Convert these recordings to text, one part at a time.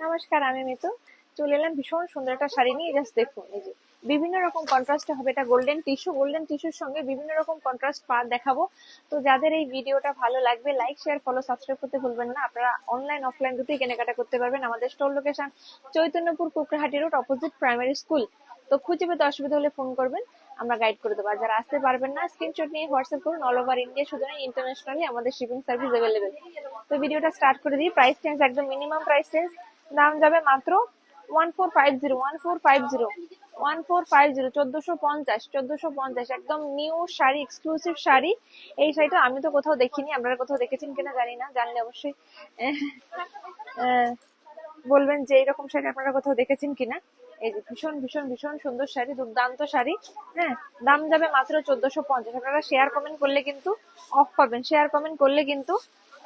নমস্কার, আমি মিতু। চলে এলাম ভীষণ সুন্দর একটা শাড়ি নিয়ে। জাস্ট দেখুন, এই যে বিভিন্ন রকম কন্ট্রাস্টে হবে। এটা গোল্ডেন টিস্যুর সঙ্গে বিভিন্ন রকম কন্ট্রাস্ট পার দেখাবো। তো যাদের এই ভিডিওটা ভালো লাগবে, লাইক শেয়ার ফলো সাবস্ক্রাইব করতে ভুলবেন না। আপনারা অনলাইন অফলাইন দুটোই কেনাকাটা করতে পারবেন। আমাদের store location Chaitanyapur Kukrahati road, opposite primary school. তো খুঁজে পেতে অসুবিধা হলে ফোন করবেন, আমরা গাইড করে দেবো। আর যারা আসতে পারবেন না, স্ক্রিনশট নিয়ে হোয়াটসঅ্যাপ করুন। অল ওভার ইন্ডিয়া, শুধু না ইন্টারন্যাশনালি আমাদের শিপিং সার্ভিস অ্যাভেলেবেল। তো ভিডিওটা স্টার্ট করে দিই। প্রাইস চেঞ্জ, একদম মিনিমাম প্রাইস চেঞ্জ। দাম যাবে মাত্র 1450 1450 1450 1450 একদম নিউ শাড়ি, এক্সক্লুসিভ শাড়ি। এই শাড়িটা আমি তো কোথাও দেখিনি, আপনারা কোথাও দেখেছেন কিনা জানি না, জানলে অবশ্যই বলবেন যে এইরকম শাড়ি আপনারা কোথাও দেখেছেন কিনা। এই যে ভীষণ ভীষণ ভীষণ সুন্দর শাড়ি, দুর্দান্ত শাড়ি। হ্যাঁ, দাম যাবে মাত্র 1450। আপনারা শেয়ার কমেন্ট করলে কিন্তু অফ পাবেন, শেয়ার কমেন্ট করলে কিন্তু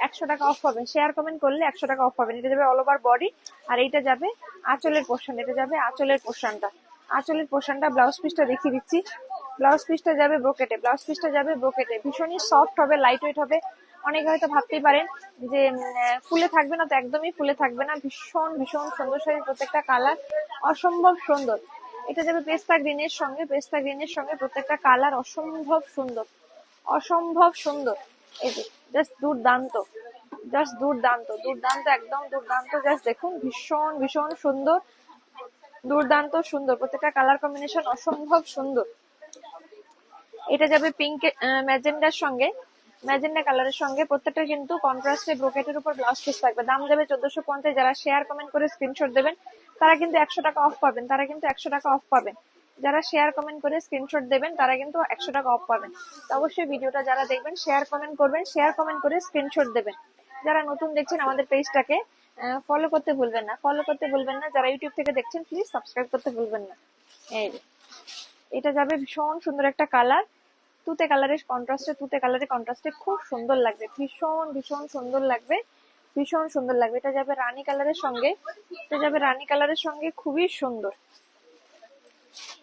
100 টাকা অফ পাবেন, শেয়ার কমেন্ট করলে 100 টাকা অফ পাবেন। এটা যাবে অল ওভার বডি, আর এইটা যাবে আঁচলের পোর্শন। এটা যাবে আঁচলের পোর্শনটা। আঁচলের পোর্শনটা, ব্লাউজ পিসটা দেখিয়ে দিচ্ছি। ব্লাউজ পিসটা যাবে ব্রোকেটে, ব্লাউজ পিসটা যাবে ব্রোকেটে। ভীষণই সফট হবে, লাইট ওয়েট হবে। অনেকে হয়তো ভাবতেই পারেন যে ফুলে থাকবে না, তো একদমই ফুলে থাকবে না। ভীষণ ভীষণ সুন্দর শাড়ি, প্রত্যেকটা কালার অসম্ভব সুন্দর। এটা যাবে পেস্তা গ্রিনের সঙ্গে, পেস্তা গ্রিনের সঙ্গে প্রত্যেকটা কালার অসম্ভব সুন্দর, অসম্ভব সুন্দর। এই যে জাস্ট দুর্দান্ত, জাস্ট দুর্দান্ত, দুর্দান্ত, একদম দুর্দান্ত। জাস্ট দেখুন, ভীষণ ভীষণ সুন্দর, দুর্দান্ত সুন্দর। প্রত্যেকটা কালার কম্বিনেশন অসম্ভব সুন্দর। এটা যাবে পিঙ্ক ম্যাজেন্ডার সঙ্গে, ম্যাজেন্ডা কালারের সঙ্গে। প্রত্যেকটা কিন্তু কন্ট্রাস্টে ব্রোকেটের উপর ব্লাউজ পিস থাকবে। দাম যাবে 1450। যারা শেয়ার কমেন্ট করে স্ক্রিনশট দেবেন তারা কিন্তু 100 টাকা অফ পাবেন, তারা কিন্তু 100 টাকা অফ পাবেন। যারা শেয়ার কমেন্ট করে স্ক্রিনশট দেবেন তারা কিন্তু 100 টাকা অফ পাবেন। তো অবশ্যই ভিডিওটা যারা দেখবেন শেয়ার কমেন্ট করবেন, শেয়ার কমেন্ট করে স্ক্রিনশট দেবেন। যারা নতুন দেখছেন আমাদের পেজটাকে ফলো করতে ভুলবেন না, ফলো করতে ভুলবেন না। যারা ইউটিউব থেকে দেখছেন প্লিজ সাবস্ক্রাইব করতে ভুলবেন না। এই এটা যাবে ভীষণ সুন্দর একটা কালার, তুতে কালারের কন্ট্রাস্টে, তুতে কালারের কন্ট্রাস্টে খুব সুন্দর লাগবে, ভীষণ ভীষণ সুন্দর লাগবে, ভীষণ সুন্দর লাগবে। এটা যাবে রানী কালারের সঙ্গে, এটা যাবে রানী কালারের সঙ্গে, খুবই সুন্দর,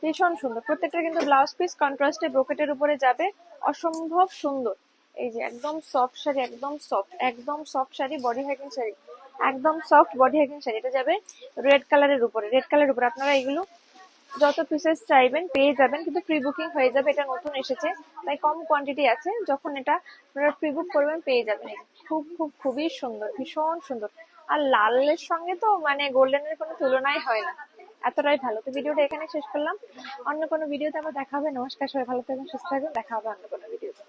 ভীষণ সুন্দর। প্রত্যেকটা কিন্তু ব্লাউজ পিস কন্ট্রাস্টে ব্রোকেটের উপরে যাবে, অসম্ভব সুন্দর। এই যে একদম সফট শাড়ি, একদম সফট, একদম সফট শাড়ি, বডি হ্যাগিং শাড়ি, একদম সফট বডি হ্যাগিং শাড়ি। এটা যাবে রেড কালারের উপরে, রেড কালারের উপরে। আপনারা এগুলো যত পিসেস চাইবেন পেয়ে যাবেন, কিন্তু প্রি বুকিং হয়ে যাবে। এটা নতুন এসেছে তাই কম কোয়ান্টিটি আছে। যখন এটা আপনারা প্রি বুক করবেন পেয়ে যাবেন। খুব খুব খুবই সুন্দর, ভীষণ সুন্দর। আর লালের সঙ্গে তো মানে গোল্ডেনের কোনো তুলনাই হয় না, এতটাই ভালো। তো ভিডিওটা এখানে শেষ করলাম, অন্য কোনো ভিডিওতে আবার দেখা হবে। নমস্কার, সবাই ভালো থাকবেন, সুস্থ থাকবেন, দেখা হবে অন্য কোনো ভিডিওতে।